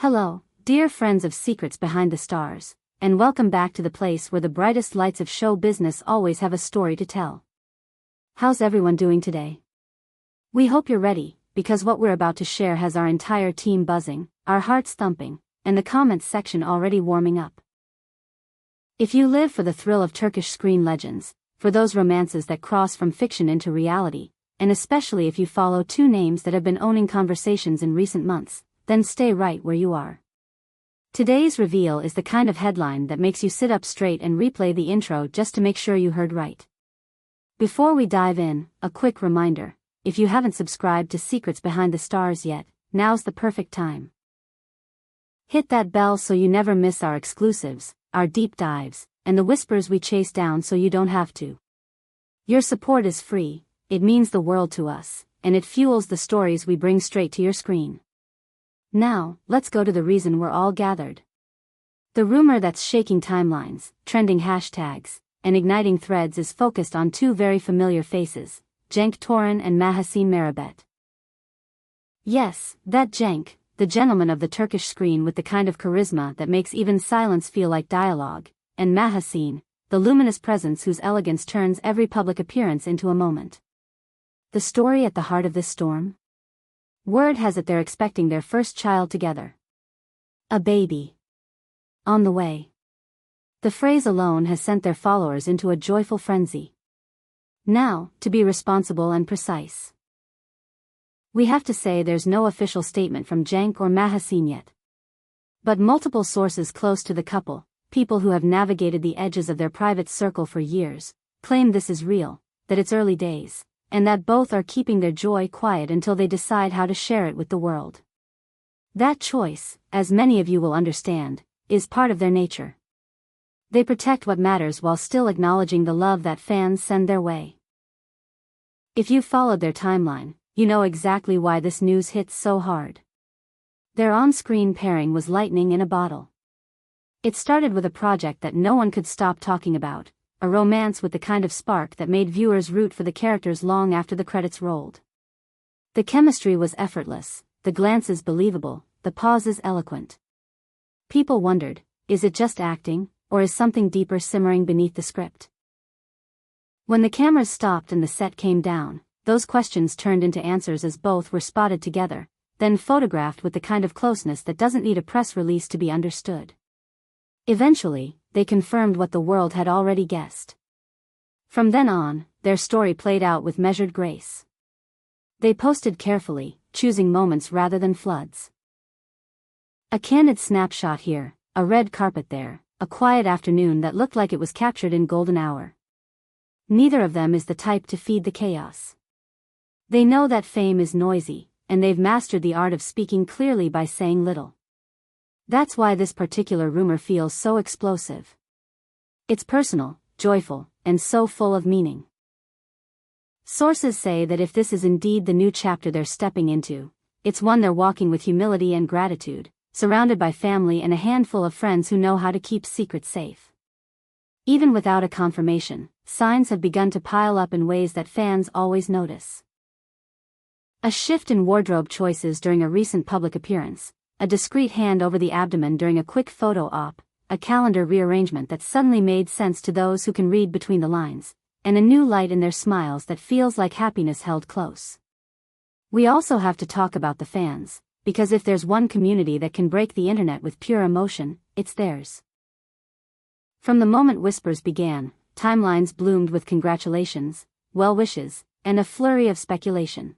Hello, dear friends of Secrets Behind the Stars, and welcome back to the place where the brightest lights of show business always have a story to tell. How's everyone doing today? We hope you're ready, because what we're about to share has our entire team buzzing, our hearts thumping, and the comments section already warming up. If you live for the thrill of Turkish screen legends, for those romances that cross from fiction into reality, and especially if you follow two names that have been owning conversations in recent months, then stay right where you are. Today's reveal is the kind of headline that makes you sit up straight and replay the intro just to make sure you heard right. Before we dive in, a quick reminder, if you haven't subscribed to Secrets Behind the Stars yet, now's the perfect time. Hit that bell so you never miss our exclusives, our deep dives, and the whispers we chase down so you don't have to. Your support is free, it means the world to us, and it fuels the stories we bring straight to your screen. Now, let's go to the reason we're all gathered. The rumor that's shaking timelines, trending hashtags, and igniting threads is focused on two very familiar faces, Cenk and Mahassine Merabet. Yes, that Cenk, the gentleman of the Turkish screen with the kind of charisma that makes even silence feel like dialogue, and Mahassine, the luminous presence whose elegance turns every public appearance into a moment. The story at the heart of this storm? Word has it they're expecting their first child together. A baby. On the way. The phrase alone has sent their followers into a joyful frenzy. Now, to be responsible and precise. We have to say there's no official statement from Cenk or Mahassine yet. But multiple sources close to the couple, people who have navigated the edges of their private circle for years, claim this is real, that it's early days, and that both are keeping their joy quiet until they decide how to share it with the world. That choice, as many of you will understand, is part of their nature. They protect what matters while still acknowledging the love that fans send their way. If you've followed their timeline, you know exactly why this news hits so hard. Their on-screen pairing was lightning in a bottle. It started with a project that no one could stop talking about, a romance with the kind of spark that made viewers root for the characters long after the credits rolled. The chemistry was effortless, the glances believable, the pauses eloquent. People wondered, is it just acting, or is something deeper simmering beneath the script? When the cameras stopped and the set came down, those questions turned into answers as both were spotted together, then photographed with the kind of closeness that doesn't need a press release to be understood. Eventually, they confirmed what the world had already guessed. From then on, their story played out with measured grace. They posted carefully, choosing moments rather than floods. A candid snapshot here, a red carpet there, a quiet afternoon that looked like it was captured in golden hour. Neither of them is the type to feed the chaos. They know that fame is noisy, and they've mastered the art of speaking clearly by saying little. That's why this particular rumor feels so explosive. It's personal, joyful, and so full of meaning. Sources say that if this is indeed the new chapter they're stepping into, it's one they're walking with humility and gratitude, surrounded by family and a handful of friends who know how to keep secrets safe. Even without a confirmation, signs have begun to pile up in ways that fans always notice. A shift in wardrobe choices during a recent public appearance, a discreet hand over the abdomen during a quick photo op, a calendar rearrangement that suddenly made sense to those who can read between the lines, and a new light in their smiles that feels like happiness held close. We also have to talk about the fans, because if there's one community that can break the internet with pure emotion, it's theirs. From the moment whispers began, timelines bloomed with congratulations, well wishes, and a flurry of speculation.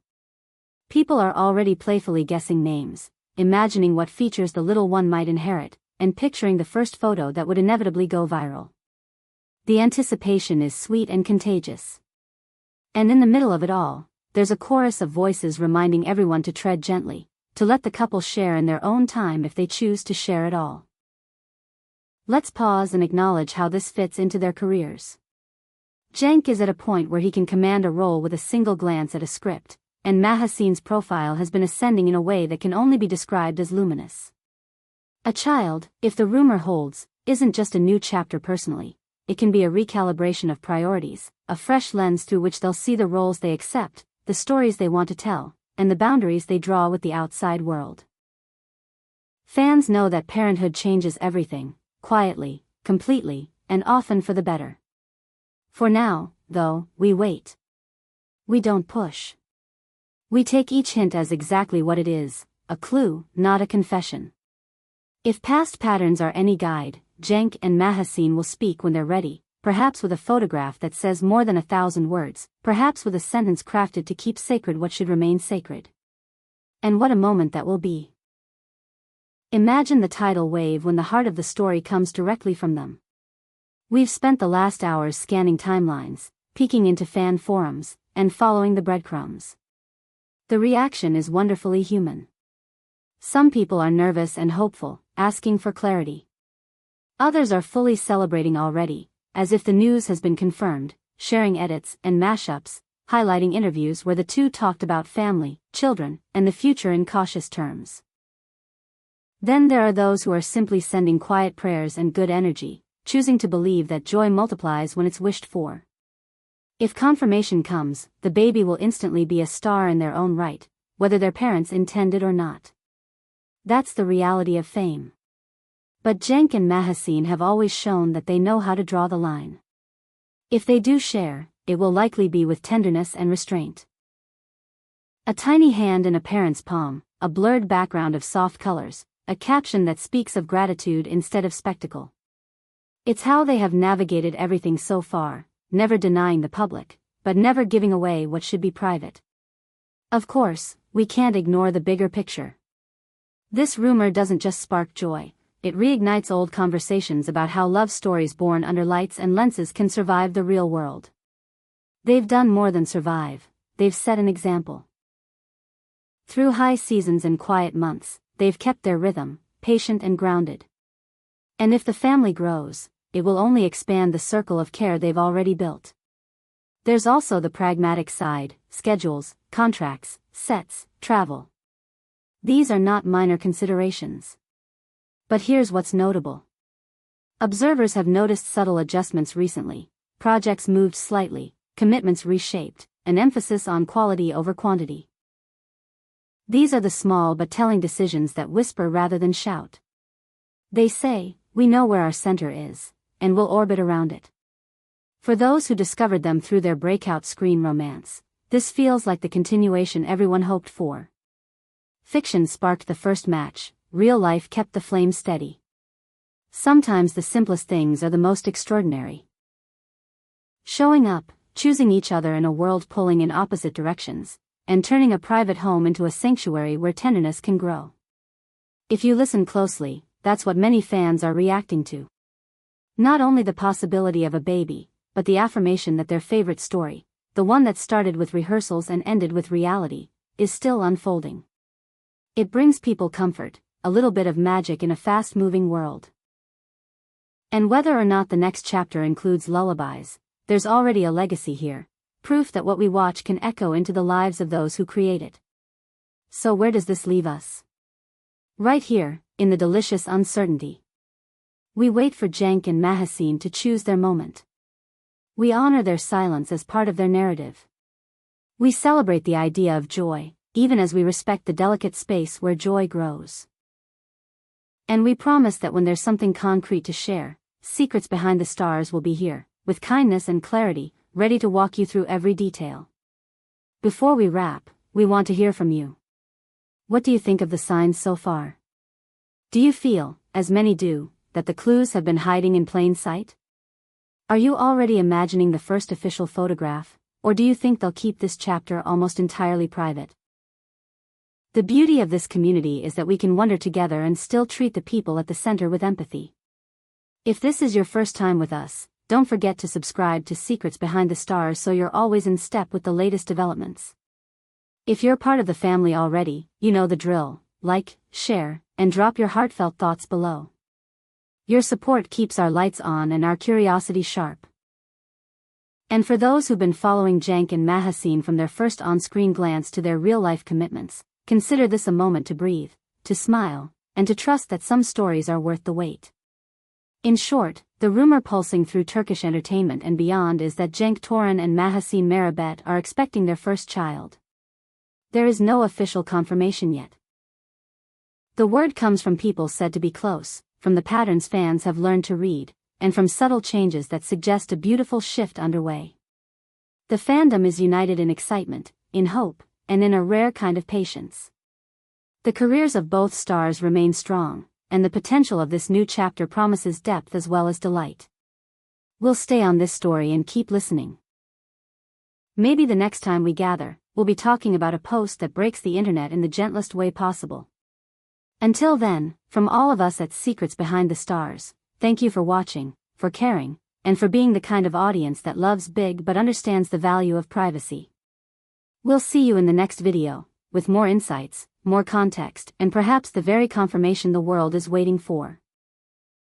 People are already playfully guessing names, imagining what features the little one might inherit, and picturing the first photo that would inevitably go viral. The anticipation is sweet and contagious. And in the middle of it all, there's a chorus of voices reminding everyone to tread gently, to let the couple share in their own time if they choose to share at all. Let's pause and acknowledge how this fits into their careers. Cenk is at a point where he can command a role with a single glance at a script, and Mahassine's profile has been ascending in a way that can only be described as luminous. A child, if the rumor holds, isn't just a new chapter personally, it can be a recalibration of priorities, a fresh lens through which they'll see the roles they accept, the stories they want to tell, and the boundaries they draw with the outside world. Fans know that parenthood changes everything, quietly, completely, and often for the better. For now, though, we wait. We don't push. We take each hint as exactly what it is, a clue, not a confession. If past patterns are any guide, Cenk and Mahassine will speak when they're ready, perhaps with a photograph that says more than 1,000 words, perhaps with a sentence crafted to keep sacred what should remain sacred. And what a moment that will be. Imagine the tidal wave when the heart of the story comes directly from them. We've spent the last hours scanning timelines, peeking into fan forums, and following the breadcrumbs. The reaction is wonderfully human. Some people are nervous and hopeful, asking for clarity. Others are fully celebrating already, as if the news has been confirmed, sharing edits and mashups, highlighting interviews where the two talked about family, children, and the future in cautious terms. Then there are those who are simply sending quiet prayers and good energy, choosing to believe that joy multiplies when it's wished for. If confirmation comes, the baby will instantly be a star in their own right, whether their parents intended or not. That's the reality of fame. But Cenk and Mahassine have always shown that they know how to draw the line. If they do share, it will likely be with tenderness and restraint. A tiny hand in a parent's palm, a blurred background of soft colors, a caption that speaks of gratitude instead of spectacle. It's how they have navigated everything so far, never denying the public, but never giving away what should be private. Of course, we can't ignore the bigger picture. This rumor doesn't just spark joy, it reignites old conversations about how love stories born under lights and lenses can survive the real world. They've done more than survive, they've set an example. Through high seasons and quiet months, they've kept their rhythm, patient and grounded. And if the family grows, it will only expand the circle of care they've already built. There's also the pragmatic side, schedules, contracts, sets, travel. These are not minor considerations. But here's what's notable. Observers have noticed subtle adjustments recently, projects moved slightly, commitments reshaped, an emphasis on quality over quantity. These are the small but telling decisions that whisper rather than shout. They say, we know where our center is, and we'll orbit around it. For those who discovered them through their breakout screen romance, this feels like the continuation everyone hoped for. Fiction sparked the first match, real life kept the flame steady. Sometimes the simplest things are the most extraordinary. Showing up, choosing each other in a world pulling in opposite directions, and turning a private home into a sanctuary where tenderness can grow. If you listen closely, that's what many fans are reacting to. Not only the possibility of a baby, but the affirmation that their favorite story, the one that started with rehearsals and ended with reality, is still unfolding. It brings people comfort, a little bit of magic in a fast-moving world. And whether or not the next chapter includes lullabies, there's already a legacy here, proof that what we watch can echo into the lives of those who create it. So where does this leave us? Right here, in the delicious uncertainty. We wait for Cenk and Mahassine to choose their moment. We honor their silence as part of their narrative. We celebrate the idea of joy, even as we respect the delicate space where joy grows. And we promise that when there's something concrete to share, Secrets Behind the Stars will be here, with kindness and clarity, ready to walk you through every detail. Before we wrap, we want to hear from you. What do you think of the signs so far? Do you feel, as many do, that the clues have been hiding in plain sight? Are you already imagining the first official photograph, or do you think they'll keep this chapter almost entirely private? The beauty of this community is that we can wonder together and still treat the people at the center with empathy. If this is your first time with us, don't forget to subscribe to Secrets Behind the Stars so you're always in step with the latest developments. If you're part of the family already, you know the drill. Like, share, and drop your heartfelt thoughts below. Your support keeps our lights on and our curiosity sharp. And for those who've been following Cenk and Mahassine from their first on-screen glance to their real-life commitments, consider this a moment to breathe, to smile, and to trust that some stories are worth the wait. In short, the rumor pulsing through Turkish entertainment and beyond is that Cenk Toran and Mahassine Merabet are expecting their first child. There is no official confirmation yet. The word comes from people said to be close, from the patterns fans have learned to read, and from subtle changes that suggest a beautiful shift underway. The fandom is united in excitement, in hope, and in a rare kind of patience. The careers of both stars remain strong, and the potential of this new chapter promises depth as well as delight. We'll stay on this story and keep listening. Maybe the next time we gather, we'll be talking about a post that breaks the internet in the gentlest way possible. Until then, from all of us at Secrets Behind the Stars, thank you for watching, for caring, and for being the kind of audience that loves big but understands the value of privacy. We'll see you in the next video, with more insights, more context, and perhaps the very confirmation the world is waiting for.